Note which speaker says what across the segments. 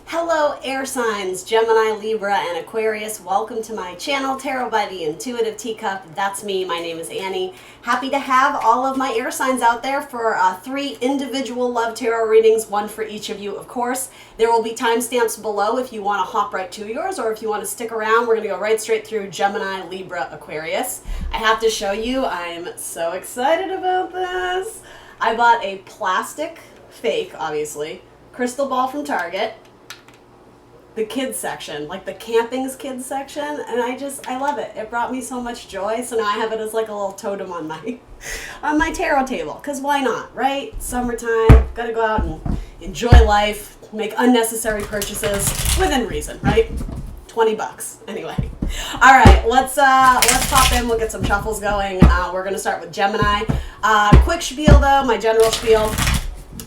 Speaker 1: Hello air signs, Gemini, Libra, and Aquarius. Welcome to my channel, Tarot by the Intuitive Teacup. That's me. My name is Annie. Happy to have all of my air signs out there for 3 individual love tarot readings, one for each of you, of course. There will be timestamps below if you want to hop right to yours, or if you want to stick around, we're going to go right straight through Gemini, Libra, Aquarius. I have to show you, I'm so excited about this. I bought a plastic, fake, obviously, crystal ball from Target. The kids section, like the camping's kids section, and I love it. It brought me so much joy, so now I have it as like a little totem on my tarot table, because why not, right? Summertime, gotta go out and enjoy life, make unnecessary purchases within reason, right? 20 bucks, anyway. All right, let's pop in, we'll get some shuffles going. We're gonna start with Gemini. Quick spiel though, my general spiel.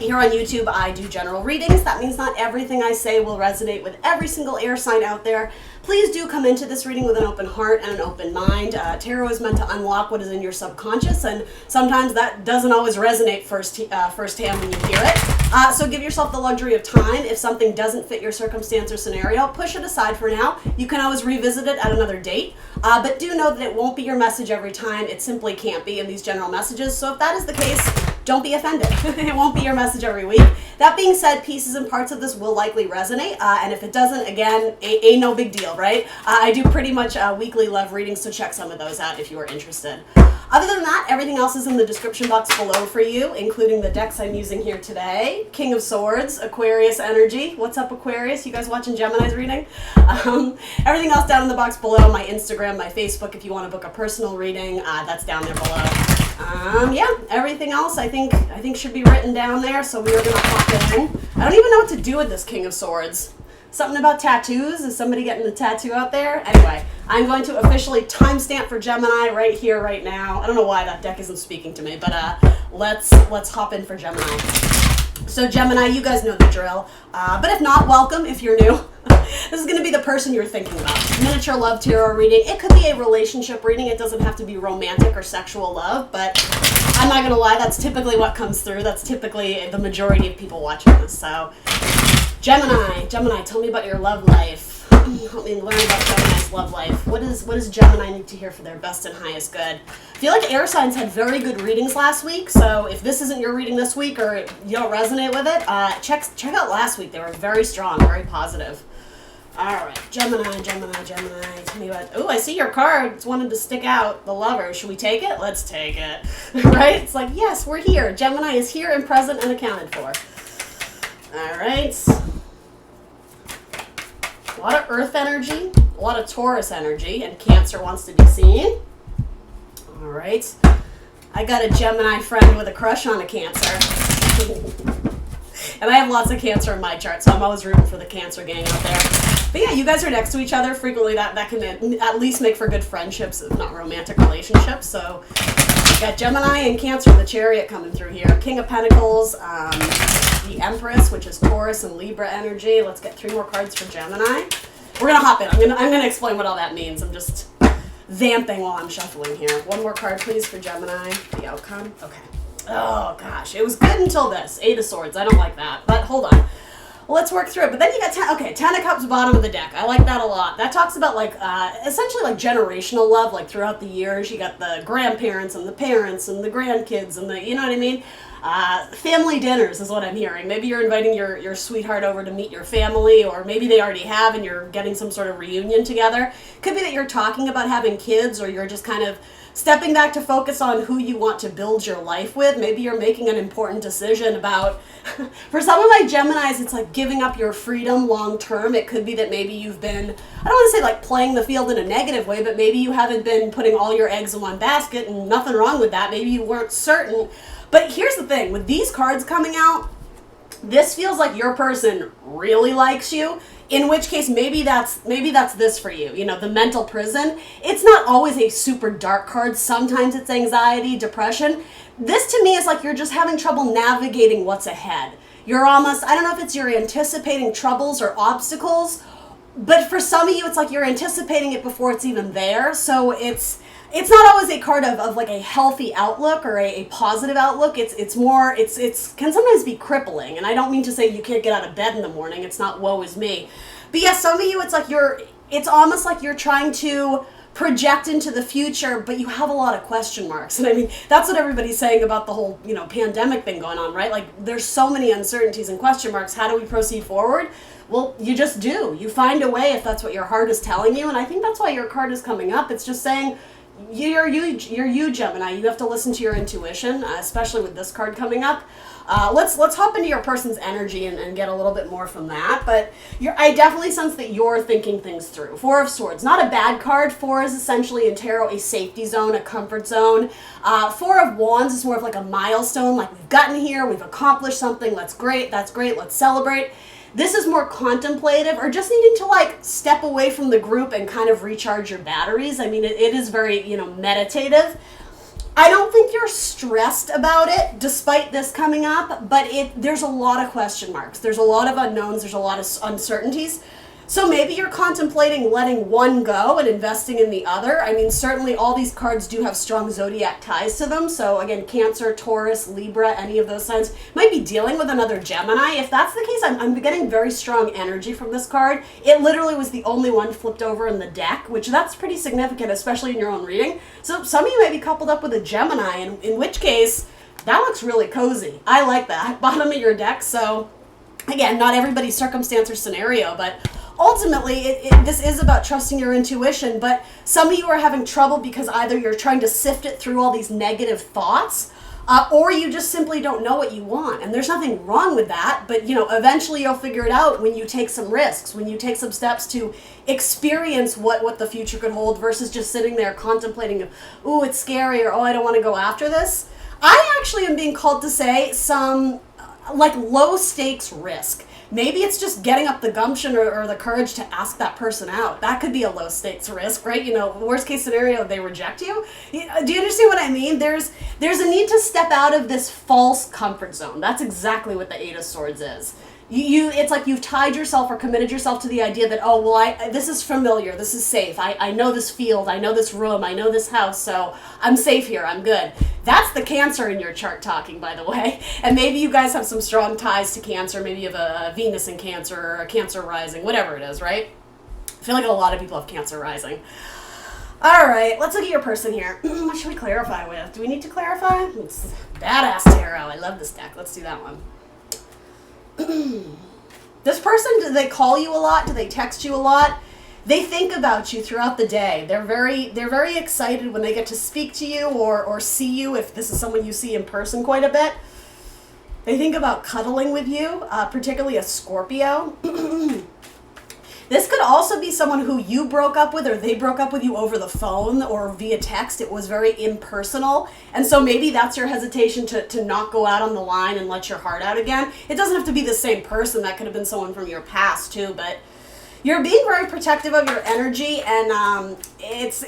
Speaker 1: Here on YouTube, I do general readings. That means not everything I say will resonate with every single air sign out there. Please do come into this reading with an open heart and an open mind. Tarot is meant to unlock what is in your subconscious, and sometimes that doesn't always resonate firsthand when you hear it. So give yourself the luxury of time. If something doesn't fit your circumstance or scenario, push it aside for now. You can always revisit it at another date. But do know that it won't be your message every time. It simply can't be in these general messages. So if that is the case, don't be offended. It won't be your message every week. That being said, pieces and parts of this will likely resonate. And if it doesn't, again, ain't no big deal, right? I do pretty much weekly love readings, so check some of those out if you are interested. Other than that, everything else is in the description box below for you, including the decks I'm using here today. King of Swords, Aquarius energy. What's up, Aquarius? You guys watching Gemini's reading? Everything else down in the box below. My Instagram, my Facebook, if you want to book a personal reading, that's down there below. Yeah, everything else I think should be written down there, so we are going to hop in. I don't even know what to do with this King of Swords. Something about tattoos? Is somebody getting a tattoo out there? Anyway, I'm going to officially timestamp for Gemini right here, right now. I don't know why that deck isn't speaking to me, but let's hop in for Gemini. So Gemini, you guys know the drill. But if not, welcome if you're new. This is going to be the person you're thinking about. Miniature love tarot reading. It could be a relationship reading. It doesn't have to be romantic or sexual love, but I'm not going to lie, that's typically what comes through. That's typically the majority of people watching this. So Gemini, tell me about your love life. Help me learn about Gemini's love life. What does Gemini need to hear for their best and highest good? I feel like air signs had very good readings last week, so if this isn't your reading this week or you don't resonate with it, check out last week. They were very strong, very positive. All right, Gemini. Tell me about. Oh, I see your card. It's wanted to stick out. The Lover. Should we take it? Let's take it. Right? It's like, yes, we're here. Gemini is here and present and accounted for. All right. A lot of Earth energy, a lot of Taurus energy, and Cancer wants to be seen. All right. I got a Gemini friend with a crush on a Cancer. And I have lots of Cancer in my chart, so I'm always rooting for the Cancer gang out there. But yeah, you guys are next to each other. Frequently that can at least make for good friendships, if not romantic relationships. So got Gemini and Cancer, the Chariot coming through here. King of Pentacles, the Empress, which is Taurus and Libra energy. Let's get 3 more cards for Gemini. We're gonna hop in. I'm gonna explain what all that means. I'm just vamping while I'm shuffling here. 1 more card, please, for Gemini. The outcome. Okay. Oh gosh, it was good until this. 8 of Swords. I don't like that, but hold on. Well, let's work through it. But then you got 10 of Cups, bottom of the deck. I like that a lot. That talks about like essentially like generational love, like throughout the years. You got the grandparents and the parents and the grandkids and the, you know what I mean? Family dinners is what I'm hearing. Maybe you're inviting your sweetheart over to meet your family, or maybe they already have and you're getting some sort of reunion together. Could be that you're talking about having kids, or you're just kind of stepping back to focus on who you want to build your life with. Maybe you're making an important decision about, for some of my Geminis, it's like giving up your freedom long term. It could be that maybe you've been, I don't want to say like playing the field in a negative way, but maybe you haven't been putting all your eggs in one basket, and nothing wrong with that. Maybe you weren't certain. But here's the thing, with these cards coming out, this feels like your person really likes you, in which case maybe that's this for you. You know, the mental prison. It's not always a super dark card. Sometimes it's anxiety, depression. This to me is like you're just having trouble navigating what's ahead. You're almost, I don't know if it's you're anticipating troubles or obstacles, but for some of you it's like you're anticipating it before it's even there. So it's it's not always a card of like a healthy outlook or a positive outlook. It's more, can sometimes be crippling. And I don't mean to say you can't get out of bed in the morning. It's not woe is me. But yeah, some of you, it's almost like you're trying to project into the future, but you have a lot of question marks. And I mean, that's what everybody's saying about the whole, pandemic thing going on, right? Like, there's so many uncertainties and question marks. How do we proceed forward? Well, you just do. You find a way if that's what your heart is telling you. And I think that's why your card is coming up. It's just saying, you're you, Gemini. You have to listen to your intuition, especially with this card coming up. Let's hop into your person's energy and get a little bit more from that. But I definitely sense that you're thinking things through. Four of Swords, not a bad card. Four is essentially in tarot a safety zone, a comfort zone. Four of Wands is more of like a milestone, like we've gotten here, we've accomplished something, that's great, let's celebrate. This is more contemplative or just needing to like step away from the group and kind of recharge your batteries. I mean, it is very, meditative. I don't think you're stressed about it despite this coming up, but there's a lot of question marks. There's a lot of unknowns. There's a lot of uncertainties. So maybe you're contemplating letting one go and investing in the other. I mean, certainly all these cards do have strong zodiac ties to them. So again, Cancer, Taurus, Libra, any of those signs might be dealing with another Gemini. If that's the case, I'm getting very strong energy from this card. It literally was the only one flipped over in the deck, which that's pretty significant, especially in your own reading. So some of you might be coupled up with a Gemini, and in which case, that looks really cozy. I like that. Bottom of your deck. So again, not everybody's circumstance or scenario, but ultimately, this is about trusting your intuition, but some of you are having trouble because either you're trying to sift it through all these negative thoughts, or you just simply don't know what you want. And there's nothing wrong with that, but eventually you'll figure it out when you take some risks, when you take some steps to experience what the future could hold versus just sitting there contemplating, ooh, it's scary, or oh, I don't want to go after this. I actually am being called to say some like low stakes risk. Maybe it's just getting up the gumption or the courage to ask that person out. That could be a low stakes risk, right? Worst case scenario, they reject you. Do you understand what I mean? There's a need to step out of this false comfort zone. That's exactly what the Eight of Swords is. It's like you've tied yourself or committed yourself to the idea that, oh, well, this is familiar, this is safe. I know this field, I know this room, I know this house, so I'm safe here, I'm good. That's the Cancer in your chart talking, by the way. And maybe you guys have some strong ties to Cancer. Maybe you have a Venus in Cancer or a Cancer rising, whatever it is, right? I feel like a lot of people have Cancer rising. All right, let's look at your person here. What should we clarify with? Do we need to clarify? It's badass tarot. I love this deck. Let's do that one. This person, do they call you a lot? Do they text you a lot? They think about you throughout the day. They're very excited when they get to speak to you or see you, if this is someone you see in person quite a bit. They think about cuddling with you, particularly a Scorpio. This could also be someone who you broke up with or they broke up with you over the phone or via text. It was very impersonal. And so maybe that's your hesitation to not go out on the line and let your heart out again. It doesn't have to be the same person. That could have been someone from your past too, but you're being very protective of your energy, and I'm just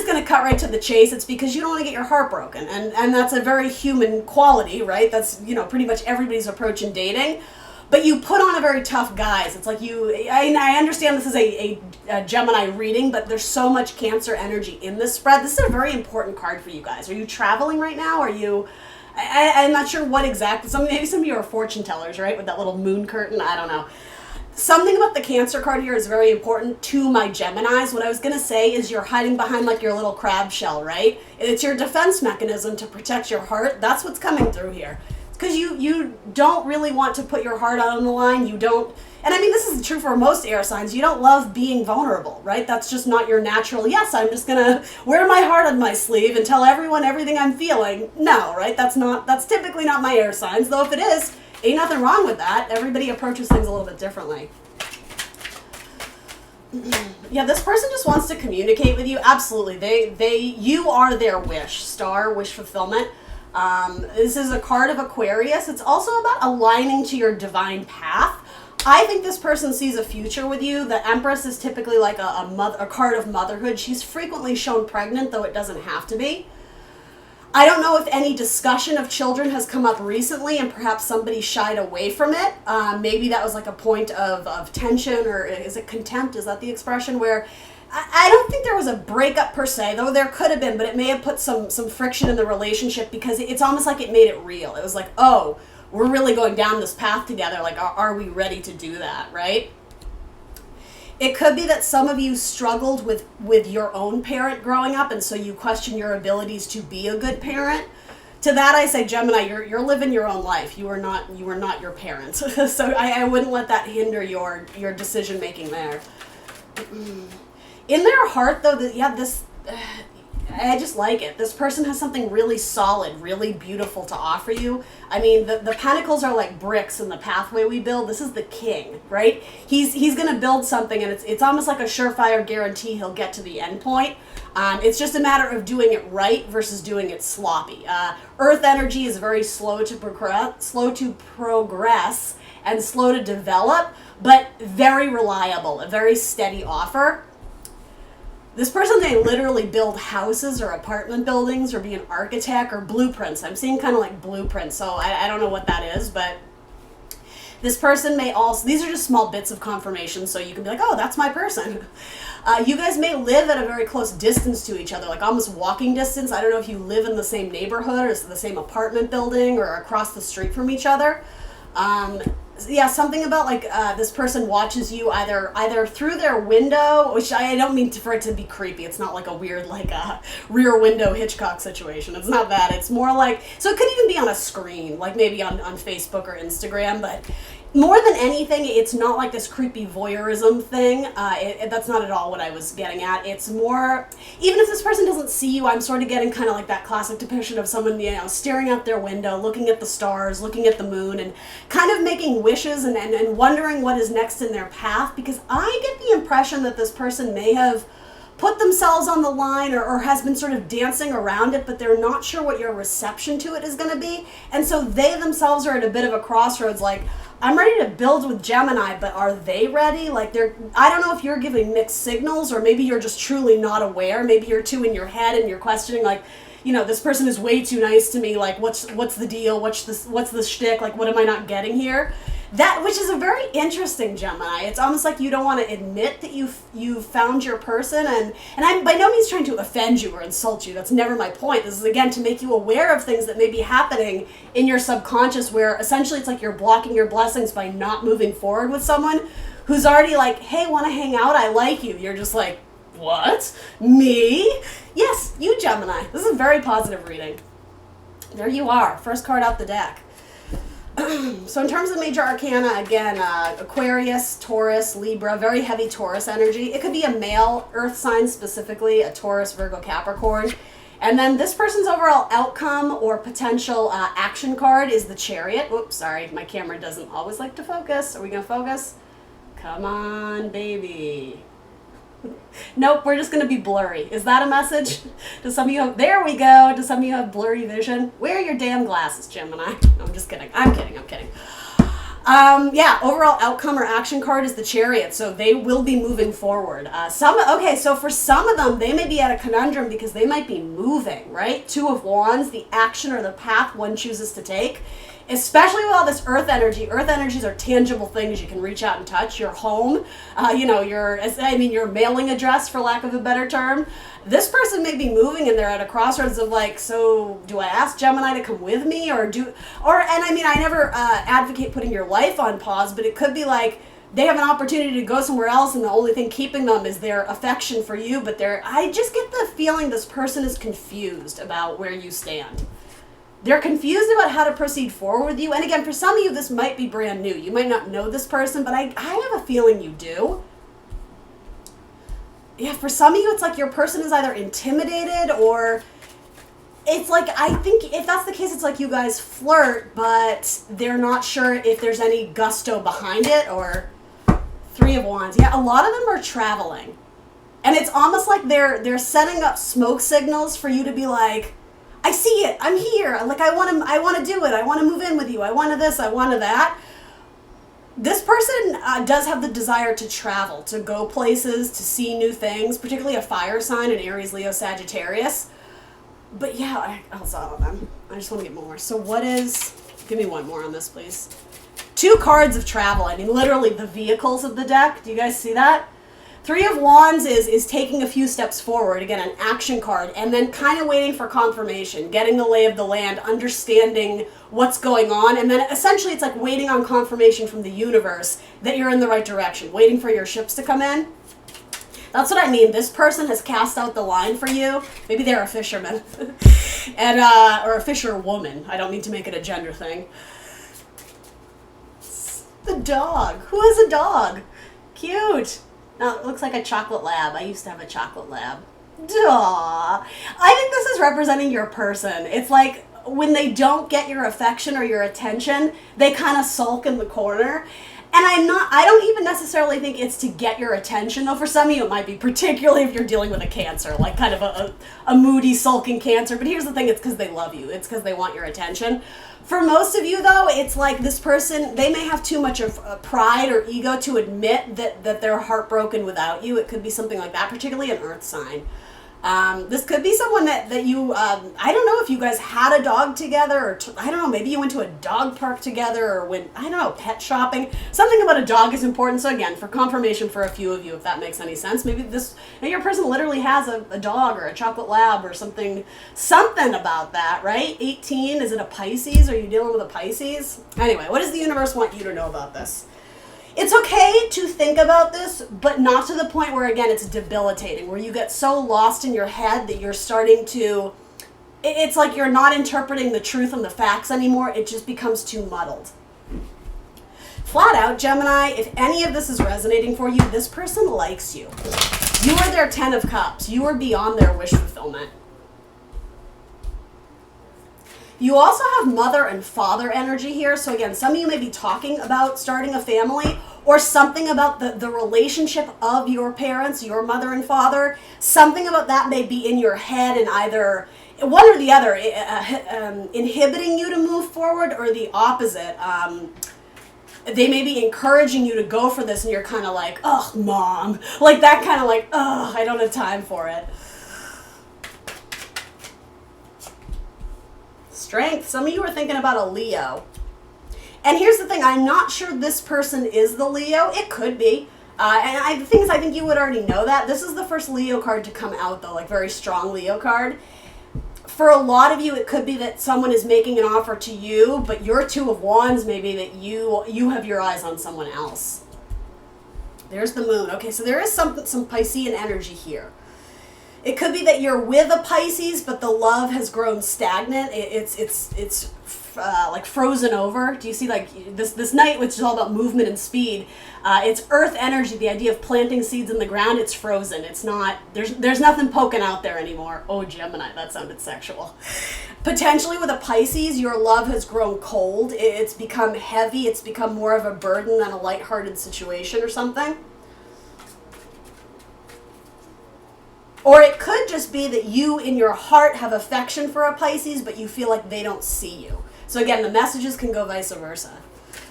Speaker 1: going to cut right to the chase. It's because you don't want to get your heart broken, and that's a very human quality, right? That's, pretty much everybody's approach in dating. But you put on a very tough guise. It's like I understand this is a Gemini reading, but there's so much Cancer energy in this spread. This is a very important card for you guys. Are you traveling right now? Are you, I'm not sure what exactly, maybe some of you are fortune tellers, right? With that little moon curtain, I don't know. Something about the Cancer card here is very important to my Geminis. What I was going to say is you're hiding behind like your little crab shell, right? It's your defense mechanism to protect your heart. That's what's coming through here. Because you don't really want to put your heart out on the line. You don't, and I mean, this is true for most air signs. You don't love being vulnerable, right? That's just not your natural, yes, I'm just going to wear my heart on my sleeve and tell everyone everything I'm feeling. No, right? That's typically not my air signs, though if it is, ain't nothing wrong with that. Everybody approaches things a little bit differently. Yeah, this person just wants to communicate with you. Absolutely. You are their wish. Star, wish fulfillment. This is a card of Aquarius. It's also about aligning to your divine path. I think this person sees a future with you. The Empress is typically like a card of motherhood. She's frequently shown pregnant, though it doesn't have to be. I don't know if any discussion of children has come up recently and perhaps somebody shied away from it. Maybe that was like a point of tension, or is it contempt? Is that the expression? Where I don't think there was a breakup per se, though there could have been, but it may have put some friction in the relationship because it's almost like it made it real. It was like, oh, we're really going down this path together. Like, are we ready to do that, right? It could be that some of you struggled with your own parent growing up, and so you question your abilities to be a good parent. To that I say, Gemini, you're living your own life. You are not your parents. So I wouldn't let that hinder your decision making there. In their heart, though, I just like it. This person has something really solid, really beautiful to offer you. I mean, the pentacles are like bricks in the pathway we build. This is the king, right? He's going to build something, and it's almost like a surefire guarantee he'll get to the end point. It's just a matter of doing it right versus doing it sloppy. Earth energy is very slow to progress and slow to develop, but very reliable, a very steady offer. This person may literally build houses or apartment buildings or be an architect or blueprints. I'm seeing kind of like blueprints, so I don't know what that is, but this person may also, these are just small bits of confirmation, so you can be like, oh, that's my person. You guys may live at a very close distance to each other, like almost walking distance. I don't know if you live in the same neighborhood or the same apartment building or across the street from each other. Yeah, something about like this person watches you either through their window, which I don't mean for it to be creepy. It's not like a weird like rear window Hitchcock situation. It's not that. It's more like, so it could even be on a screen, like maybe on Facebook or Instagram, but more than anything, it's not like this creepy voyeurism thing. That's not at all what I was getting at. It's more, even if this person doesn't see you, I'm sort of getting kind of like that classic depiction of someone, staring out their window, looking at the stars, looking at the moon, and kind of making wishes and wondering what is next in their path, because I get the impression that this person may have put themselves on the line or has been sort of dancing around it, but they're not sure what your reception to it is going to be. And so they themselves are at a bit of a crossroads, like, I'm ready to build with Gemini, but are they ready? Like, I don't know if you're giving mixed signals, or maybe you're just truly not aware. Maybe you're too in your head and you're questioning, like, this person is way too nice to me. Like, what's the deal? What's the shtick? Like, what am I not getting here? Which is a very interesting, Gemini. It's almost like you don't want to admit that you've found your person, and I'm by no means trying to offend you or insult you. That's never my point. This is, again, to make you aware of things that may be happening in your subconscious, where essentially it's like you're blocking your blessings by not moving forward with someone who's already like, hey, want to hang out? I like you. You're just like, what? Me? Yes, you, Gemini. This is a very positive reading. There you are. First card out the deck. So in terms of major arcana, again, Aquarius, Taurus, Libra, very heavy Taurus energy. It could be a male earth sign, specifically a Taurus, Virgo, Capricorn. And then this person's overall outcome or potential action card is the Chariot. Oops, sorry, my camera doesn't always like to focus. Are we going to focus? Come on, baby. Nope, we're just going to be blurry. Is that a message? Do some of you have, there we go. Do some of you have blurry vision? Wear your damn glasses, Gemini. No, I'm just kidding. I'm kidding. Yeah, overall outcome or action card is the Chariot, so they will be moving forward. So for some of them, they may be at a conundrum because they might be moving, right? Two of Wands, the action or the path one chooses to take. Especially with all this earth energy. Earth energies are tangible things you can reach out and touch. Your home, your mailing address, for lack of a better term. This person may be moving and they're at a crossroads of like, so do I ask Gemini to come with me I never advocate putting your life on pause, but it could be like they have an opportunity to go somewhere else and the only thing keeping them is their affection for you, but I just get the feeling this person is confused about where you stand. They're confused about how to proceed forward with you. And again, for some of you, this might be brand new. You might not know this person, but I have a feeling you do. Yeah, for some of you, it's like your person is either intimidated or it's like, I think if that's the case, it's like you guys flirt, but they're not sure if there's any gusto behind it, or Three of Wands. Yeah, a lot of them are traveling. And it's almost like they're setting up smoke signals for you to be like, I see it. I'm here. Like, I want to do it. I want to move in with you. I want to this. I want to that. This person does have the desire to travel, to go places, to see new things, particularly a fire sign, an Aries, Leo, Sagittarius. But yeah, I'll saw them. I just want to get more. So give me one more on this, please. Two cards of travel. I mean, literally the vehicles of the deck. Do you guys see that? Three of Wands is taking a few steps forward, again, an action card, and then kind of waiting for confirmation, getting the lay of the land, understanding what's going on, and then essentially it's like waiting on confirmation from the universe that you're in the right direction, waiting for your ships to come in. That's what I mean. This person has cast out the line for you. Maybe they're a fisherman. And or a fisherwoman. I don't mean to make it a gender thing. The dog. Who has a dog? Cute. No, it looks like a chocolate lab. I used to have a chocolate lab. Duh. I think this is representing your person. It's like when they don't get your affection or your attention, they kind of sulk in the corner. And I don't even necessarily think it's to get your attention, though for some of you it might be, particularly if you're dealing with a Cancer, like kind of a moody, sulking Cancer. But here's the thing, it's because they love you. It's because they want your attention. For most of you, though, it's like this person, they may have too much of pride or ego to admit that they're heartbroken without you. It could be something like that, particularly an Earth sign. This could be someone that you, I don't know if you guys had a dog together, or I don't know, maybe you went to a dog park together, or went, I don't know, pet shopping. Something about a dog is important. So again, for confirmation for a few of you, if that makes any sense, maybe your person literally has a dog or a chocolate lab or something about that, right? 18, is it a Pisces? Are you dealing with a Pisces? Anyway, what does the universe want you to know about this? It's okay to think about this, but not to the point where, again, it's debilitating, where you get so lost in your head that you're starting to, it's like you're not interpreting the truth and the facts anymore. It just becomes too muddled. Flat out, Gemini, if any of this is resonating for you, this person likes you. You are their 10 of Cups. You are beyond their wish fulfillment. You also have mother and father energy here. So again, some of you may be talking about starting a family, or something about the relationship of your parents, your mother and father. Something about that may be in your head, and either one or the other, inhibiting you to move forward, or the opposite. They may be encouraging you to go for this, and you're kind of like, ugh, mom. Like that kind of like, ugh, I don't have time for it. Strength. Some of you are thinking about a Leo. And here's the thing, I'm not sure this person is the Leo. It could be. And the thing is, I think you would already know that. This is the first Leo card to come out, though, like very strong Leo card. For a lot of you, it could be that someone is making an offer to you, but your 2 of Wands may be that you have your eyes on someone else. There's the moon. Okay, so there is some Piscean energy here. It could be that you're with a Pisces, but the love has grown stagnant. It's like frozen over. Do you see, like this night, which is all about movement and speed? It's Earth energy. The idea of planting seeds in the ground. It's frozen. It's not. There's nothing poking out there anymore. Oh, Gemini, that sounded sexual. Potentially with a Pisces, your love has grown cold. It's become heavy. It's become more of a burden than a lighthearted situation or something. Or it could just be that you, in your heart, have affection for a Pisces, but you feel like they don't see you. So again, the messages can go vice versa.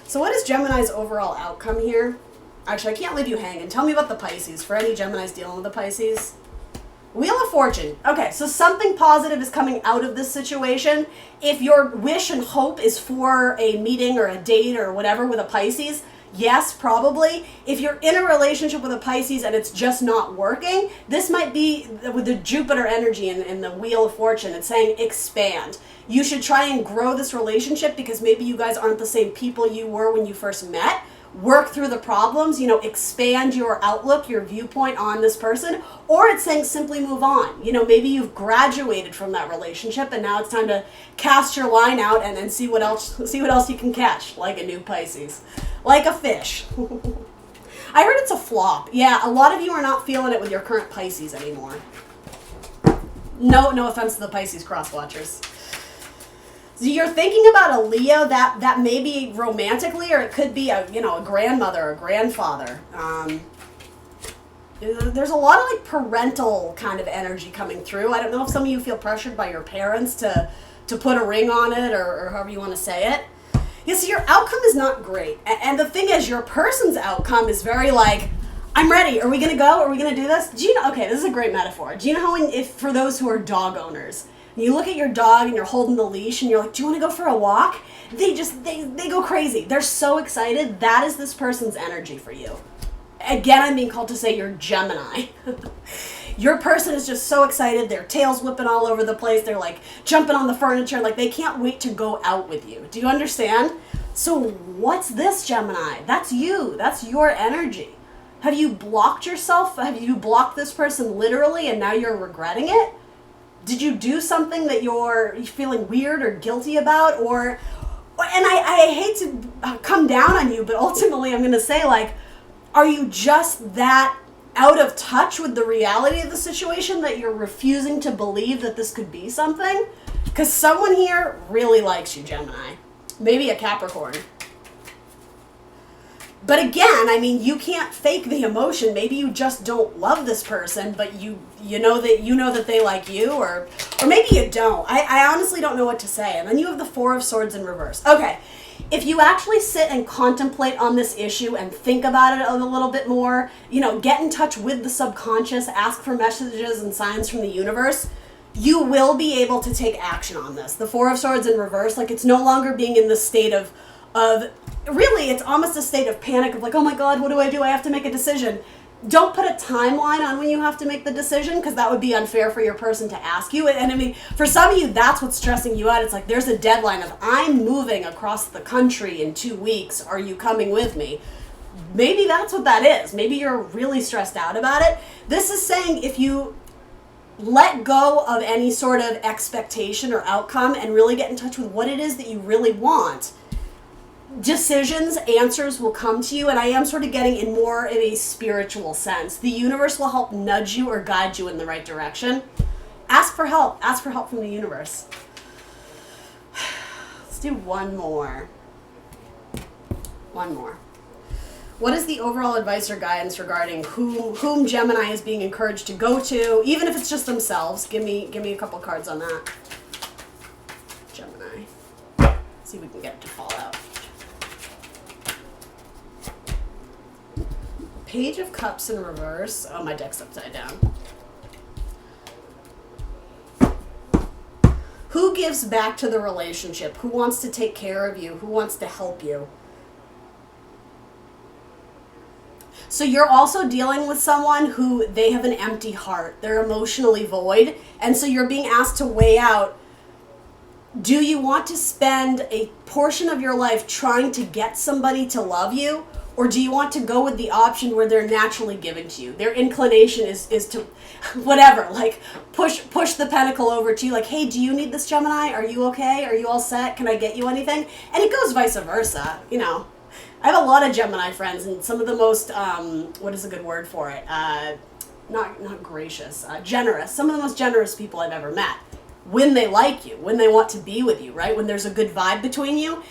Speaker 1: So what is Gemini's overall outcome here? Actually, I can't leave you hanging. Tell me about the Pisces, for any Geminis dealing with the Pisces. Wheel of Fortune. Okay, so something positive is coming out of this situation. If your wish and hope is for a meeting or a date or whatever with a Pisces, yes, probably. If you're in a relationship with a Pisces and it's just not working, this might be with the Jupiter energy in the Wheel of Fortune. It's saying expand. You should try and grow this relationship because maybe you guys aren't the same people you were when you first met. Work through the problems, expand your outlook, your viewpoint on this person. Or it's saying simply move on. Maybe you've graduated from that relationship and now it's time to cast your line out and then see what else you can catch, like a new Pisces. Like a fish. I heard it's a flop. Yeah, a lot of you are not feeling it with your current Pisces anymore. No offense to the Pisces cross-watchers. So you're thinking about a Leo that may be romantically, or it could be a grandmother or grandfather. There's a lot of like parental kind of energy coming through. I don't know if some of you feel pressured by your parents to put a ring on it, or however you want to say it. Yeah, so your outcome is not great. And the thing is, your person's outcome is very like, I'm ready. Are we going to go? Are we going to do this? Do you know? Okay, this is a great metaphor. Do you know how if for those who are dog owners, you look at your dog and you're holding the leash and you're like, do you want to go for a walk? They go crazy. They're so excited. That is this person's energy for you. again, I'm being called to say you're Gemini. Your person is just so excited. Their tail's whipping all over the place. They're like jumping on the furniture. Like they can't wait to go out with you. Do you understand? So what's this, Gemini? That's you. That's your energy. Have you blocked yourself? Have you blocked this person literally and now you're regretting it? Did you do something that you're feeling weird or guilty about? And I hate to come down on you, but ultimately I'm going to say, like, are you just that out of touch with the reality of the situation that you're refusing to believe that this could be something? Because someone here really likes you, Gemini. Maybe a Capricorn. But again, I mean, you can't fake the emotion. Maybe you just don't love this person, but you know that they like you, or maybe you don't. I honestly don't know what to say. And then you have the Four of Swords in reverse. Okay, if you actually sit and contemplate on this issue and think about it a little bit more, get in touch with the subconscious, ask for messages and signs from the universe, you will be able to take action on this. The Four of Swords in reverse, like, it's no longer being in the state of really, it's almost a state of panic of like, oh my God, what do? I have to make a decision. Don't put a timeline on when you have to make the decision, because that would be unfair for your person to ask you. And I mean, for some of you, that's what's stressing you out. It's like, there's a deadline of, I'm moving across the country in 2 weeks. Are you coming with me? Maybe that's what that is. Maybe you're really stressed out about it. This is saying if you let go of any sort of expectation or outcome and really get in touch with what it is that you really want, decisions, answers will come to you. And I am sort of getting in more in a spiritual sense. The universe will help nudge you or guide you in the right direction. Ask for help. Ask for help from the universe. Let's do one more. What is the overall advice or guidance regarding whom Gemini is being encouraged to go to, even if it's just themselves? Give me a couple cards on that. Gemini. See if we can get it to fall out. Page of Cups in reverse. Oh, my deck's upside down. Who gives back to the relationship? Who wants to take care of you? Who wants to help you? So you're also dealing with someone who they have an empty heart. They're emotionally void. And so you're being asked to weigh out, do you want to spend a portion of your life trying to get somebody to love you? Or do you want to go with the option where they're naturally giving to you? Their inclination is to, whatever, like push the pentacle over to you. Like, hey, do you need this, Gemini? Are you okay? Are you all set? Can I get you anything? And it goes vice versa, I have a lot of Gemini friends, and some of the most, what is a good word for it? Not gracious, generous. Some of the most generous people I've ever met. When they like you, when they want to be with you, right? When there's a good vibe between you.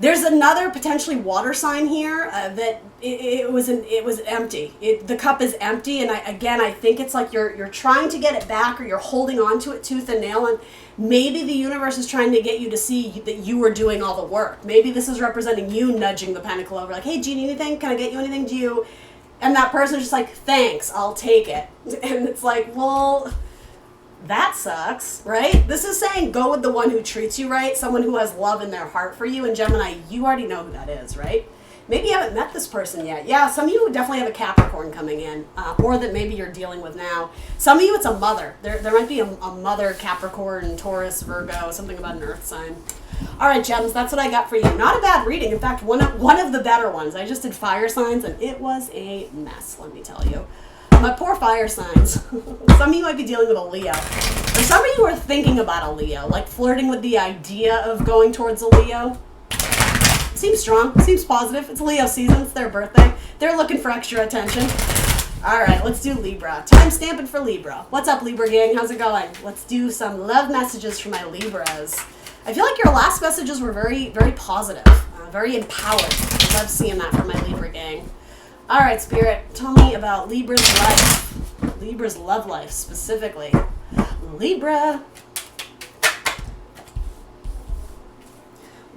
Speaker 1: There's another potentially water sign here that it was empty. The cup is empty, and I think it's like you're trying to get it back, or you're holding on to it tooth and nail, and maybe the universe is trying to get you to see that you were doing all the work. Maybe this is representing you nudging the pentacle over, like, hey, do you need anything? Can I get you anything? Do you? And that person's just like, thanks, I'll take it. And it's like, well, that sucks, right? This is saying go with the one who treats you right, someone who has love in their heart for you. And Gemini, you already know who that is, right? Maybe you haven't met this person yet. Yeah, some of you definitely have a Capricorn coming in, or that maybe you're dealing with now. Some of you, it's a mother. There might be a mother, Capricorn, Taurus, Virgo, something about an earth sign. All right, Gems, that's what I got for you. Not a bad reading. In fact, one of the better ones. I just did fire signs, and it was a mess, let me tell you. My poor fire signs. Some of you might be dealing with a Leo. Or some of you are thinking about a Leo, like flirting with the idea of going towards a Leo. Seems strong. Seems positive. It's Leo season. It's their birthday. They're looking for extra attention. All right, let's do Libra. Time stamping for Libra. What's up, Libra gang? How's it going? Let's do some love messages for my Libras. I feel like your last messages were very, very positive, very empowered. I love seeing that from my Libra gang. All right, Spirit, tell me about Libra's life. Libra's love life, specifically. Libra.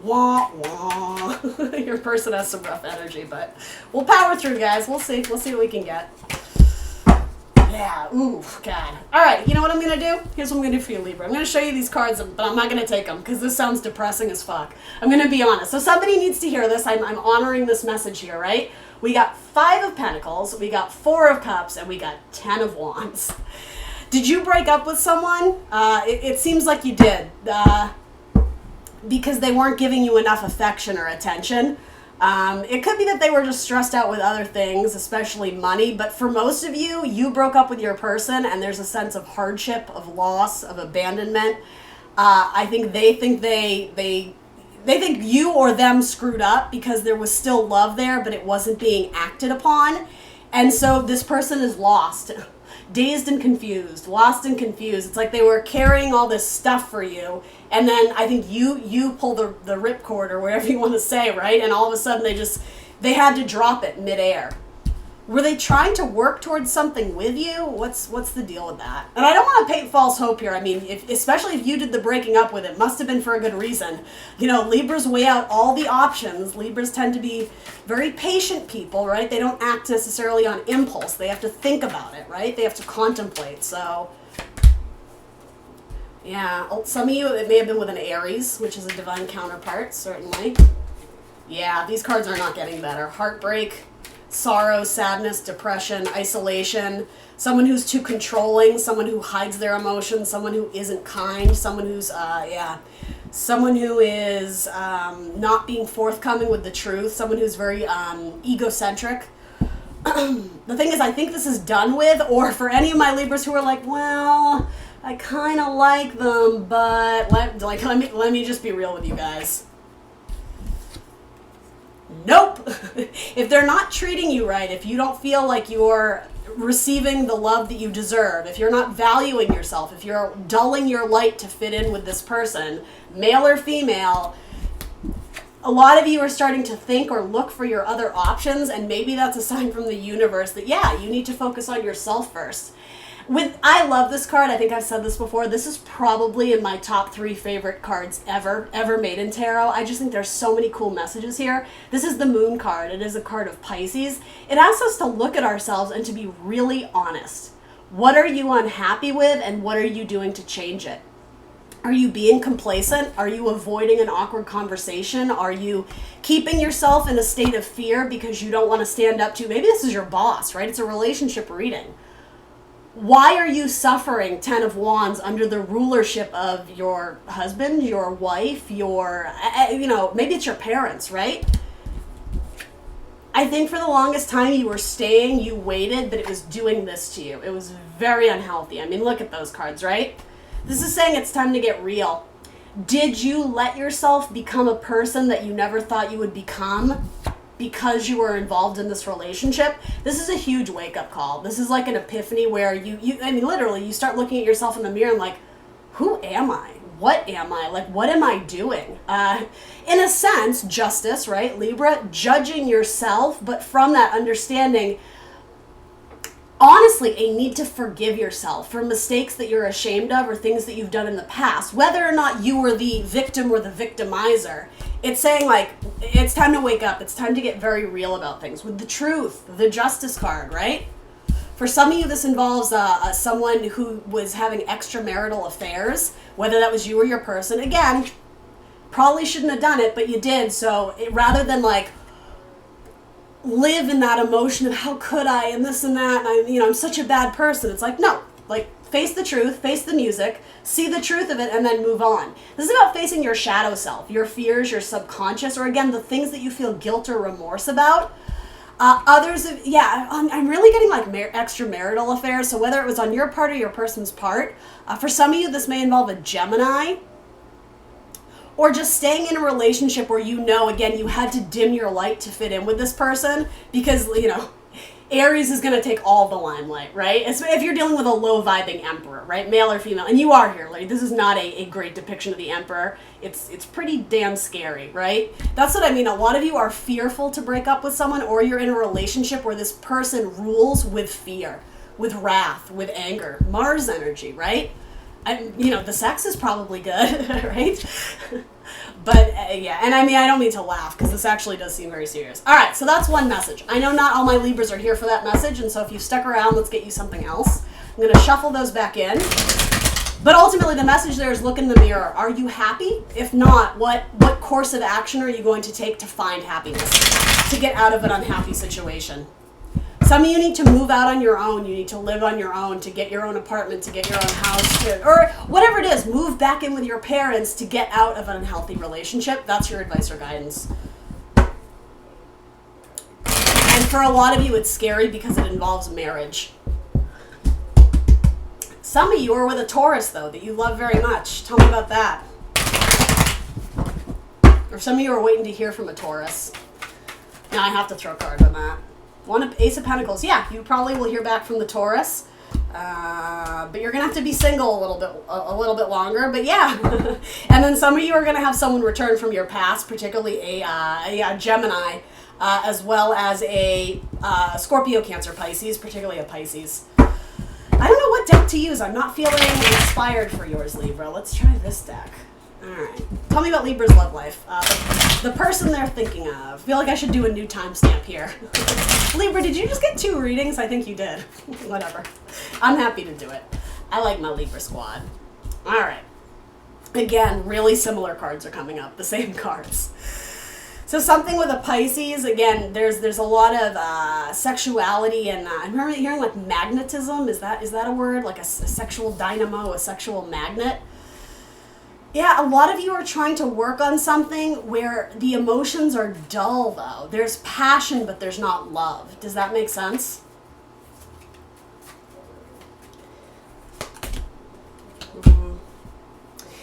Speaker 1: Wah, wah. Your person has some rough energy, but we'll power through, guys. We'll see. We'll see what we can get. Yeah, ooh, God. All right, you know what I'm going to do? Here's what I'm going to do for you, Libra. I'm going to show you these cards, but I'm not going to take them because this sounds depressing as fuck. I'm going to be honest. So somebody needs to hear this. I'm honoring this message here, right? We got 5 of Pentacles, we got 4 of Cups, and we got 10 of Wands. Did you break up with someone? It seems like you did. Because they weren't giving you enough affection or attention. It could be that they were just stressed out with other things, especially money. But for most of you, you broke up with your person and there's a sense of hardship, of loss, of abandonment. I think they think you or them screwed up because there was still love there, but it wasn't being acted upon. And so this person is lost. Dazed and confused, lost and confused. It's like they were carrying all this stuff for you, and then I think you pull the ripcord or whatever you want to say, right? And all of a sudden they had to drop it midair. Were they trying to work towards something with you? What's the deal with that? And I don't want to paint false hope here. I mean, especially if you did the breaking up with it, must have been for a good reason. You know, Libras weigh out all the options. Libras tend to be very patient people, right? They don't act necessarily on impulse. They have to think about it, right? They have to contemplate. So, yeah. Some of you, it may have been with an Aries, which is a divine counterpart, certainly. Yeah, these cards are not getting better. Heartbreak, sorrow, sadness, depression, isolation, someone who's too controlling, someone who hides their emotions, someone who isn't kind, someone who's, someone who is not being forthcoming with the truth, someone who's very egocentric. The thing is, I think this is done with, or for any of my Libras who are like, well, I kind of like them, but let me just be real with you guys. Nope. If they're not treating you right, if you don't feel like you're receiving the love that you deserve, if you're not valuing yourself, if you're dulling your light to fit in with this person, male or female, a lot of you are starting to think or look for your other options, and maybe that's a sign from the universe that, yeah, you need to focus on yourself first. I love this card. I think I've said this before. This is probably in my top 3 favorite cards ever made in tarot. I just think there's so many cool messages here. This is the Moon card. It is a card of Pisces. It asks us to look at ourselves and to be really honest. What are you unhappy with, and what are you doing to change it? Are you being complacent? Are you avoiding an awkward conversation? Are you keeping yourself in a state of fear because you don't want to stand up to, maybe this is your boss, right? It's a relationship reading. Why are you suffering 10 of Wands under the rulership of your husband, your wife, maybe it's your parents, right? I think for the longest time you were staying, you waited, but it was doing this to you. It was very unhealthy. I mean, look at those cards, right? This is saying it's time to get real. Did you let yourself become a person that you never thought you would become because you were involved in this relationship? This is a huge wake-up call. This is like an epiphany where literally you start looking at yourself in the mirror and like, who am I? What am I? Like, what am I doing? In a sense, justice, right? Libra, judging yourself, but from that understanding, honestly, a need to forgive yourself for mistakes that you're ashamed of or things that you've done in the past. Whether or not you were the victim or the victimizer, it's saying, like, it's time to wake up. It's time to get very real about things. With the truth, the justice card, right? For some of you, this involves someone who was having extramarital affairs, whether that was you or your person. Again, probably shouldn't have done it, but you did. So rather than, like, live in that emotion of how could I and this and that, and I'm such a bad person. It's like, no, like, face the truth, face the music, see the truth of it, and then move on. This is about facing your shadow self, your fears, your subconscious, or again, the things that you feel guilt or remorse about. I'm really getting like extramarital affairs. So whether it was on your part or your person's part, for some of you, this may involve a Gemini, or just staying in a relationship where again, you had to dim your light to fit in with this person because, Aries is going to take all the limelight, right? If you're dealing with a low-vibing emperor, right? Male or female, and you are here. Like, this is not a great depiction of the emperor. It's pretty damn scary, right? That's what I mean. A lot of you are fearful to break up with someone, or you're in a relationship where this person rules with fear, with wrath, with anger. Mars energy, right? The sex is probably good, right? But yeah, and I mean, I don't mean to laugh because this actually does seem very serious. All right, so that's one message. I know not all my Libras are here for that message, and so if you stuck around, let's get you something else. I'm going to shuffle those back in. But ultimately, the message there is look in the mirror. Are you happy? If not, what course of action are you going to take to find happiness, to get out of an unhappy situation? Some of you need to move out on your own. You need to live on your own, to get your own apartment, to get your own house, or whatever it is. Move back in with your parents to get out of an unhealthy relationship. That's your advice or guidance. And for a lot of you, it's scary because it involves marriage. Some of you are with a Taurus, though, that you love very much. Tell me about that. Or some of you are waiting to hear from a Taurus. Now I have to throw a card on that. Ace of Pentacles. Yeah, you probably will hear back from the Taurus, but you're gonna have to be single a little bit longer. But yeah, and then some of you are gonna have someone return from your past, particularly a Gemini, as well as a Scorpio, Cancer, Pisces, particularly a Pisces. I don't know what deck to use. I'm not feeling inspired for yours, Libra. Let's try this deck. All right. Tell me about Libra's love life. The person they're thinking of. I feel like I should do a new timestamp here. Libra, did you just get 2 readings? I think you did. Whatever. I'm happy to do it. I like my Libra squad. All right. Again, really similar cards are coming up. The same cards. So something with a Pisces, again, there's a lot of sexuality, and I remember hearing like magnetism. Is that a word? Like a sexual dynamo, a sexual magnet? Yeah, a lot of you are trying to work on something where the emotions are dull, though. There's passion, but there's not love. Does that make sense?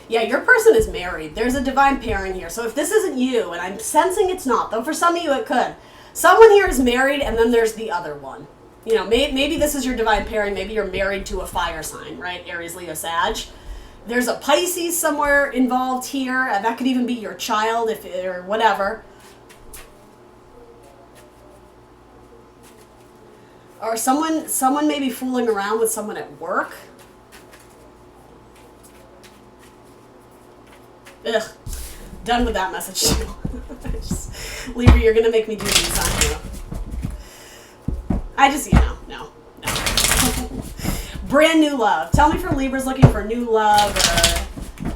Speaker 1: Yeah, your person is married. There's a divine pairing here. So if this isn't you, and I'm sensing it's not, though for some of you it could. Someone here is married, and then there's the other one. You know, maybe this is your divine pairing. Maybe you're married to a fire sign, right? Aries, Leo, Sag. There's a Pisces somewhere involved here. That could even be your child, or whatever. Or someone may be fooling around with someone at work. Ugh. Done with that message too. Libra, you're gonna make me do these on you. No. Brand new love. Tell me for Libras looking for new love or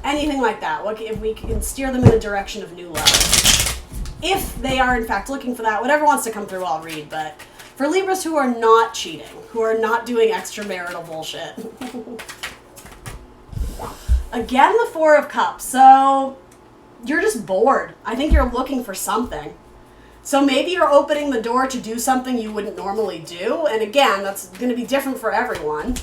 Speaker 1: anything like that. What if we can steer them in the direction of new love? If they are in fact looking for that, whatever wants to come through, I'll read. But for Libras who are not cheating, who are not doing extramarital bullshit. Again, the Four of Cups. So you're just bored. I think you're looking for something. So maybe you're opening the door to do something you wouldn't normally do. And again, that's going to be different for everyone.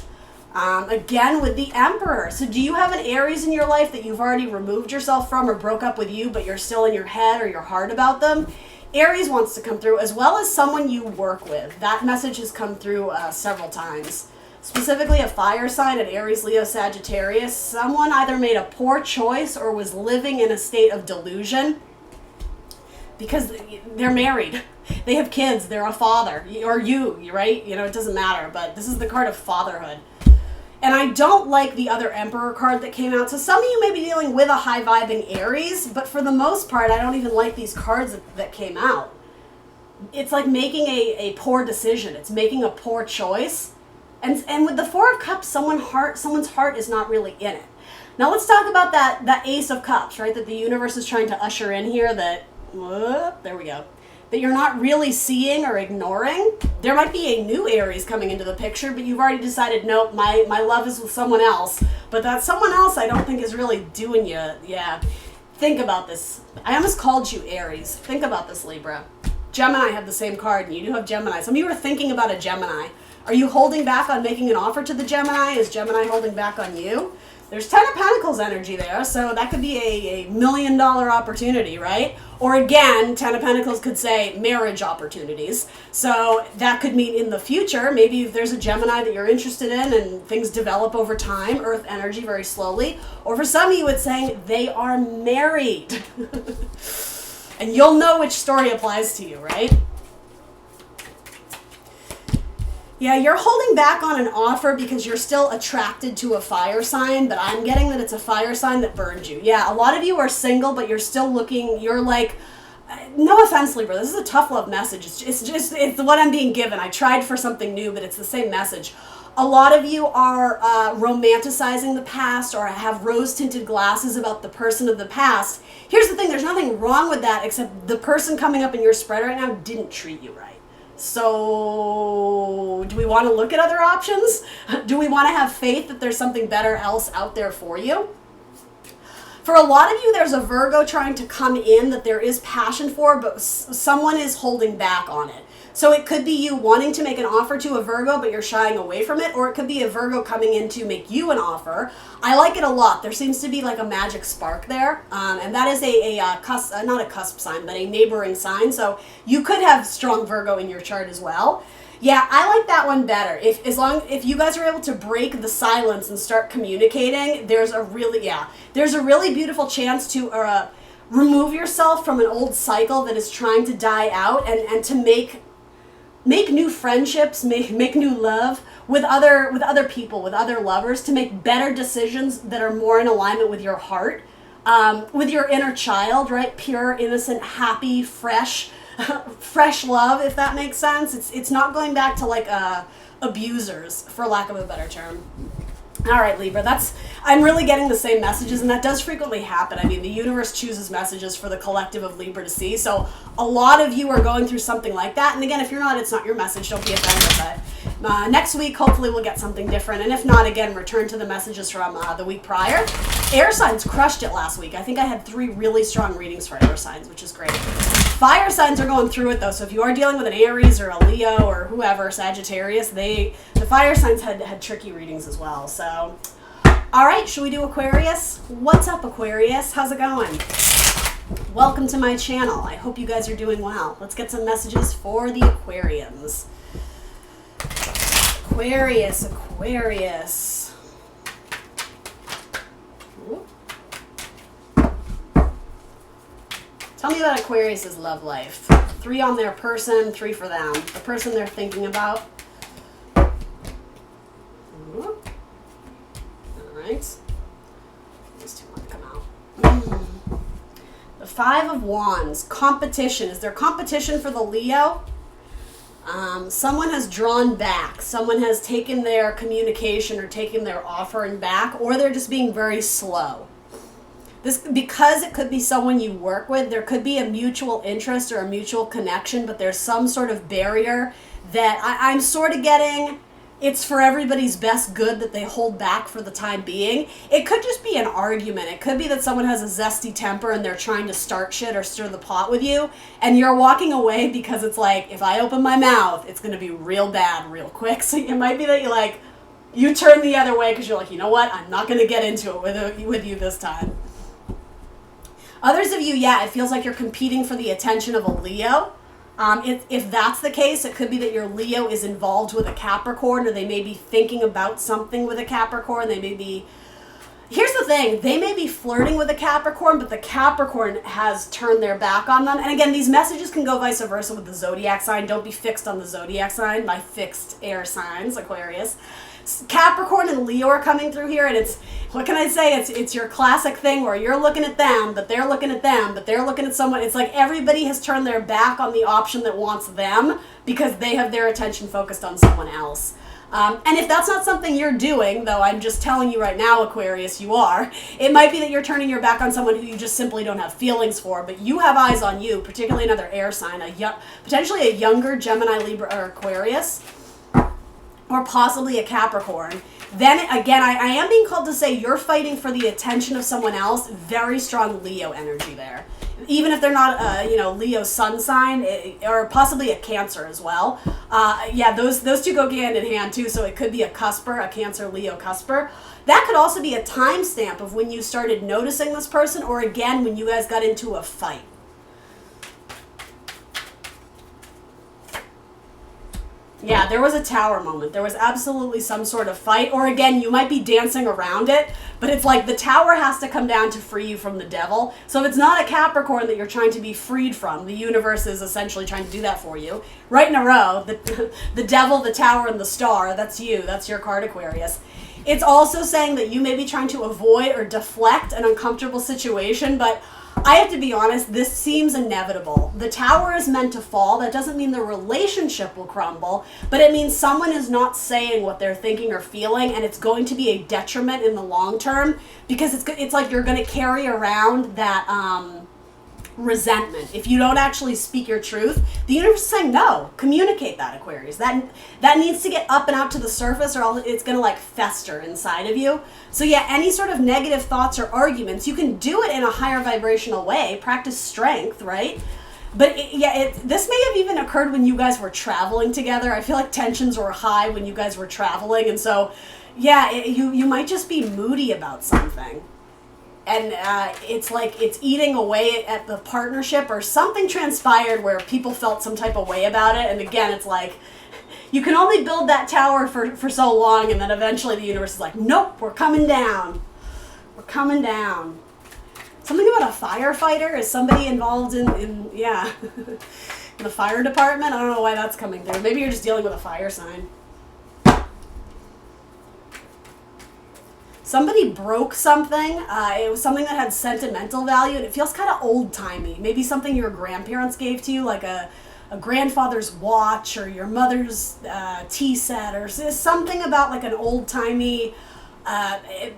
Speaker 1: Again, with the Emperor. So do you have an Aries in your life that you've already removed yourself from or broke up with you, but you're still in your head or your heart about them? Aries wants to come through, as well as someone you work with. That message has come through several times. Specifically a fire sign, an Aries, Leo, Sagittarius. Someone either made a poor choice or was living in a state of delusion because they're married. They have kids. They're a father. Or you, right? You know, it doesn't matter. But this is the card of fatherhood. And I don't like the other Emperor card that came out. So some of you may be dealing with a high-vibing Aries, but for the most part, I don't even like these cards that came out. It's like making a poor decision. It's making a poor choice. And with the Four of Cups, someone's heart is not really in it. Now let's talk about that Ace of Cups, right? That the universe is trying to usher in here. There we go. That you're not really seeing or ignoring. There might be a new Aries coming into the picture, but you've already decided, nope, my love is with someone else. But that someone else I don't think is really doing you. Yeah. Think about this. I almost called you Aries. Think about this, Libra. Gemini have the same card, and you do have Gemini. Some of you are thinking about a Gemini. Are you holding back on making an offer to the Gemini? Is Gemini holding back on you? There's 10 of Pentacles energy there, so that could be a $1 million opportunity, right? Or again, 10 of Pentacles could say marriage opportunities. So that could mean in the future, maybe if there's a Gemini that you're interested in and things develop over time, Earth energy very slowly. Or for some of you, it's saying they are married. And you'll know which story applies to you, right? Yeah, you're holding back on an offer because you're still attracted to a fire sign, but I'm getting that it's a fire sign that burned you. Yeah, a lot of you are single, but you're still looking, you're like, no offense, Libra, this is a tough love message. It's what I'm being given. I tried for something new, but it's the same message. A lot of you are romanticizing the past or have rose-tinted glasses about the person of the past. Here's the thing, there's nothing wrong with that, except the person coming up in your spread right now didn't treat you right. So, do we want to look at other options? Do we want to have faith that there's something better else out there for you? For a lot of you, there's a Virgo trying to come in that there is passion for, but someone is holding back on it. So it could be you wanting to make an offer to a Virgo, but you're shying away from it, or it could be a Virgo coming in to make you an offer. I like it a lot. There seems to be like a magic spark there, and that is not a cusp sign, but a neighboring sign. So you could have strong Virgo in your chart as well. Yeah, I like that one better. If you guys are able to break the silence and start communicating, there's a really beautiful chance to remove yourself from an old cycle that is trying to die out, and to make new friendships, make new love with other people, with other lovers, to make better decisions that are more in alignment with your heart, with your inner child, right? Pure, innocent, happy, fresh love, if that makes sense. It's not going back to like abusers, for lack of a better term. All right, Libra, I'm really getting the same messages, and that does frequently happen. I mean, the universe chooses messages for the collective of Libra to see, so a lot of you are going through something like that, and again, if you're not, it's not your message, don't be offended, but next week, hopefully we'll get something different, and if not, again, return to the messages from the week prior. Air signs crushed it last week. I think I had 3 really strong readings for air signs, which is great. Fire signs are going through it, though, so if you are dealing with an Aries or a Leo or whoever, Sagittarius, the fire signs had tricky readings as well. So, all right, should we do Aquarius? What's up, Aquarius? How's it going? Welcome to my channel. I hope you guys are doing well. Let's get some messages for the Aquarians. Aquarius. Tell me about Aquarius's love life. 3 on their person, 3 for them. The person they're thinking about. All right. These 2 want to come out. The 5 of Wands. Competition. Is there competition for the Leo? Someone has drawn back. Someone has taken their communication or taken their offering back, or they're just being very slow. Because it could be someone you work with, there could be a mutual interest or a mutual connection, but there's some sort of barrier that I'm sort of getting. It's for everybody's best good that they hold back for the time being. It could just be an argument. It could be that someone has a zesty temper and they're trying to start shit or stir the pot with you, and you're walking away because it's like, if I open my mouth, it's going to be real bad real quick. So it might be that you turn the other way because you're like, you know what, I'm not going to get into it with you this time. Others of you, yeah, it feels like you're competing for the attention of a Leo. If that's the case, it could be that your Leo is involved with a Capricorn, or they may be thinking about something with a Capricorn. Here's the thing, they may be flirting with a Capricorn, but the Capricorn has turned their back on them. And again, these messages can go vice versa with the zodiac sign. Don't be fixed on the zodiac sign, my fixed air signs, Aquarius. Capricorn and Leo are coming through here, and what can I say? It's your classic thing where you're looking at them, but they're looking at them, but they're looking at someone. It's like everybody has turned their back on the option that wants them because they have their attention focused on someone else. And if that's not something you're doing, though I'm just telling you right now, Aquarius, you are, it might be that you're turning your back on someone who you just simply don't have feelings for, but you have eyes on you, particularly another air sign, potentially a younger Gemini, Libra, or Aquarius, or possibly a Capricorn. Then again, I am being called to say you're fighting for the attention of someone else. Very strong Leo energy there. Even if they're not Leo sun sign, or possibly a Cancer as well. Yeah, those 2 go hand in hand too, so it could be a cusper, a Cancer, Leo cusper. That could also be a timestamp of when you started noticing this person, or again, when you guys got into a fight. Yeah, there was a Tower moment. There was absolutely some sort of fight, or again, you might be dancing around it, But it's like the tower has to come down to free you from the devil. So if it's not a Capricorn that you're trying to be freed from, the universe is essentially trying to do that for you. Right in a row, the devil, the tower, and the star, that's you. That's your card, Aquarius. It's also saying that you may be trying to avoid or deflect an uncomfortable situation, but I have to be honest, this seems inevitable. The tower is meant to fall. That doesn't mean the relationship will crumble, but it means someone is not saying what they're thinking or feeling, and it's going to be a detriment in the long term, because it's like you're going to carry around that resentment. If you don't actually speak your truth, the universe is saying no. Communicate that, Aquarius. That needs to get up and out to the surface, or else it's going to like fester inside of you. So yeah, any sort of negative thoughts or arguments, you can do it in a higher vibrational way. Practice strength, right? But this may have even occurred when you guys were traveling together. I feel like tensions were high when you guys were traveling, and so yeah, you might just be moody about something. And it's like it's eating away at the partnership, or something transpired where people felt some type of way about it. And again, it's like you can only build that tower for so long, and then eventually the universe is like, nope, we're coming down. We're coming down. Something about a firefighter. Is somebody involved in in the fire department? I don't know why that's coming through. Maybe you're just dealing with a fire sign. Somebody broke something. It was something that had sentimental value, and it feels kind of old-timey. Maybe something your grandparents gave to you, like a grandfather's watch, or your mother's tea set, or something about like an old-timey,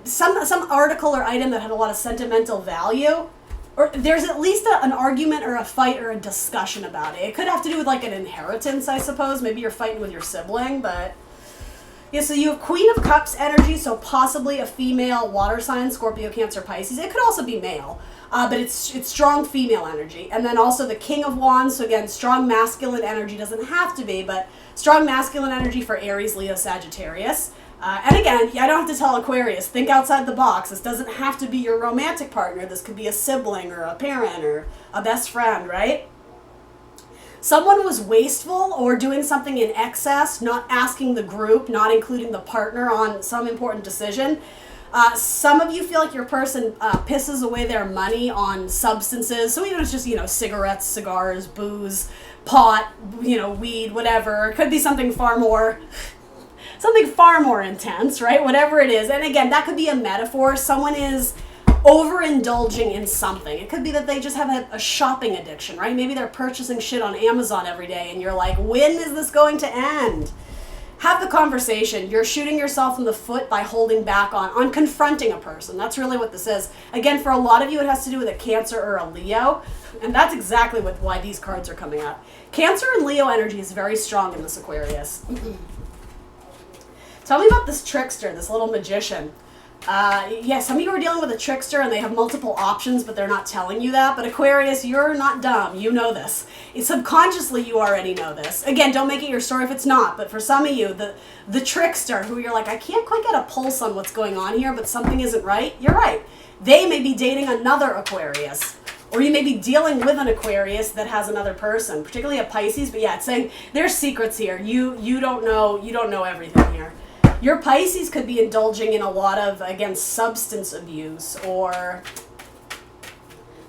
Speaker 1: some article or item that had a lot of sentimental value. Or there's at least an argument or a fight or a discussion about it. It could have to do with like an inheritance, I suppose. Maybe you're fighting with your sibling, but... yeah, so you have Queen of Cups energy, so possibly a female water sign, Scorpio, Cancer, Pisces. It could also be male, but it's strong female energy. And then also the King of Wands, so again, strong masculine energy, doesn't have to be, but strong masculine energy for Aries, Leo, Sagittarius. And again, I don't have to tell Aquarius, think outside the box. This doesn't have to be your romantic partner. This could be a sibling or a parent or a best friend, right? Someone was wasteful or doing something in excess, not asking the group, not including the partner on some important decision. Some of you feel like your person pisses away their money on substances. So even if it's just, cigarettes, cigars, booze, pot, weed, whatever. It could be something far more intense, right? Whatever it is. And again, that could be a metaphor. Someone is overindulging in something. It could be that they just have a shopping addiction, right? Maybe they're purchasing shit on Amazon every day, and you're like, when is this going to end? Have the conversation. You're shooting yourself in the foot by holding back on confronting a person. That's really what this is. Again, for a lot of you, it has to do with a Cancer or a Leo, and that's exactly why these cards are coming up. Cancer and Leo energy is very strong in this, Aquarius. Tell me about this trickster, this little magician. Some of you are dealing with a trickster and they have multiple options, but they're not telling you that. But Aquarius, you're not dumb. You know this. Subconsciously, you already know this. Again, don't make it your story if it's not. But for some of you, the trickster who you're like, I can't quite get a pulse on what's going on here, but something isn't right. You're right. They may be dating another Aquarius. Or you may be dealing with an Aquarius that has another person, particularly a Pisces. But yeah, it's saying there's secrets here. You don't know everything here. Your Pisces could be indulging in a lot of, again, substance abuse, or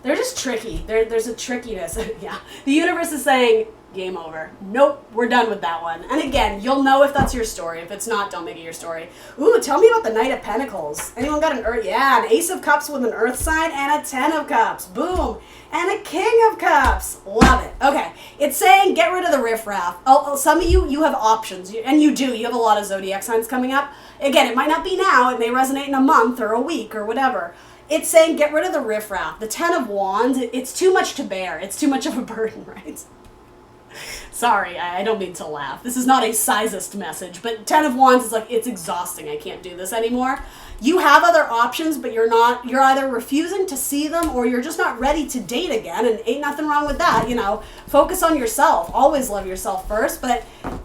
Speaker 1: they're just tricky. There's a trickiness. Yeah. The universe is saying, game over. Nope, we're done with that one. And again, you'll know if that's your story. If it's not, don't make it your story. Ooh, tell me about the Knight of Pentacles. Anyone got an Earth? Yeah, an Ace of Cups with an Earth sign and a Ten of Cups. Boom. And a King of Cups. Love it. Okay. It's saying get rid of the riffraff. Oh, some of you have options. And you do. You have a lot of zodiac signs coming up. Again, it might not be now. It may resonate in a month or a week or whatever. It's saying get rid of the riffraff. The Ten of Wands, it's too much to bear. It's too much of a burden, right? Sorry, I don't mean to laugh. This is not a sizist message, but Ten of Wands is like, it's exhausting. I can't do this anymore. You have other options, but you're either refusing to see them or you're just not ready to date again, and ain't nothing wrong with that, Focus on yourself. Always love yourself first, but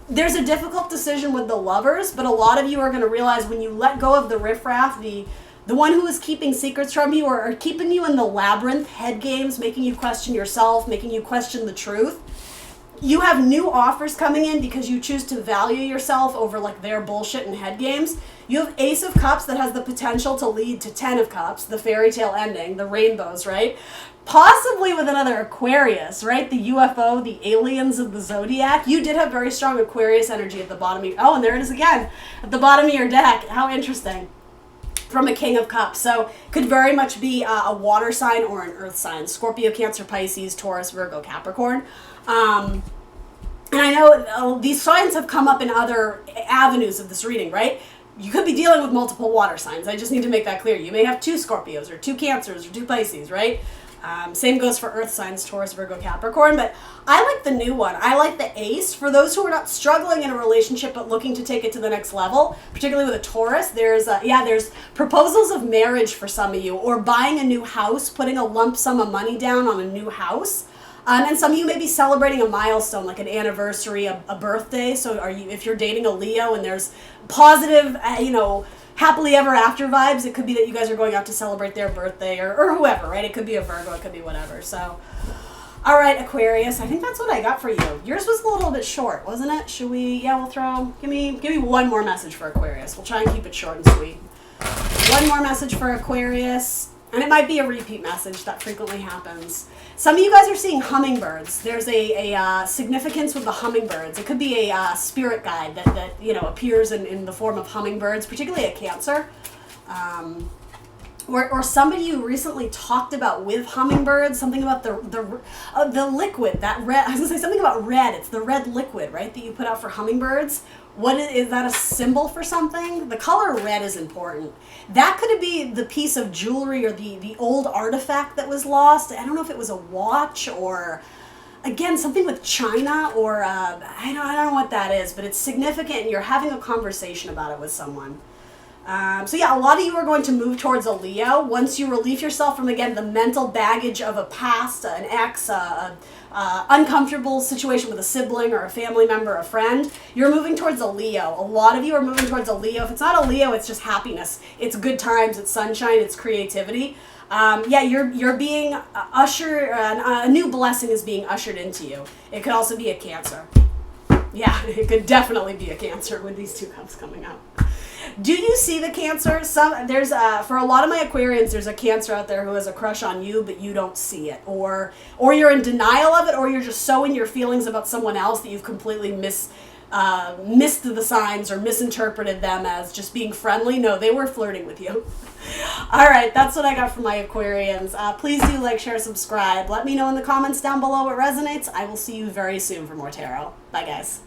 Speaker 1: there's a difficult decision with the lovers, but a lot of you are going to realize when you let go of the riffraff, the one who is keeping secrets from you or keeping you in the labyrinth, head games, making you question yourself, making you question the truth. You have new offers coming in because you choose to value yourself over like their bullshit and head games. You have Ace of Cups that has the potential to lead to 10 of Cups, the fairy tale ending, the rainbows, right? Possibly with another Aquarius, right? The UFO, the aliens of the zodiac. You did have very strong Aquarius energy at the bottom of your, oh, and there it is again, at the bottom of your deck. How interesting. From a King of Cups. So could very much be a water sign or an earth sign. Scorpio, Cancer, Pisces, Taurus, Virgo, Capricorn. And I know these signs have come up in other avenues of this reading, right? You could be dealing with multiple water signs. I just need to make that clear. You may have 2 Scorpios or 2 Cancers or 2 Pisces, right? Same goes for earth signs, Taurus, Virgo, Capricorn. But I like the new one. I like the Ace. For those who are not struggling in a relationship but looking to take it to the next level, particularly with a Taurus, there's proposals of marriage for some of you, or buying a new house, putting a lump sum of money down on a new house. And some of you may be celebrating a milestone, like an anniversary, a birthday. So if you're dating a Leo and there's positive, happily ever after vibes, it could be that you guys are going out to celebrate their birthday or whoever, right? It could be a Virgo, it could be whatever. So, all right, Aquarius, I think that's what I got for you. Yours was a little bit short, wasn't it? Should we, give me one more message for Aquarius. We'll try and keep it short and sweet. One more message for Aquarius, and it might be a repeat message. That frequently happens. Some of you guys are seeing hummingbirds. There's a significance with the hummingbirds. It could be a spirit guide that appears in the form of hummingbirds, particularly a Cancer. Or somebody you recently talked about with hummingbirds, something about the liquid, that red, I was going to say something about red. It's the red liquid, right, that you put out for hummingbirds. Is that a symbol for something? The color red is important. That could be the piece of jewelry or the old artifact that was lost. I don't know if it was a watch or, again, something with China or, I don't know what that is, but it's significant and you're having a conversation about it with someone. So yeah, a lot of you are going to move towards a Leo once you relieve yourself from, again, the mental baggage of a past, an ex, uncomfortable situation with a sibling or a family member, a friend. You're moving towards a Leo. A lot of you are moving towards a Leo. If it's not a Leo, it's just happiness. It's good times. It's sunshine. It's creativity. You're being ushered. A new blessing is being ushered into you. It could also be a Cancer. Yeah, it could definitely be a Cancer with these 2 cups coming out. Do you see the Cancer? For a lot of my Aquarians, there's a Cancer out there who has a crush on you, but you don't see it, or you're in denial of it, or you're just so in your feelings about someone else that you've completely missed the signs or misinterpreted them as just being friendly. No, they were flirting with you. All right, that's what I got for my Aquarians. Please do like, share, subscribe. Let me know in the comments down below what resonates. I will see you very soon for more tarot. Bye, guys.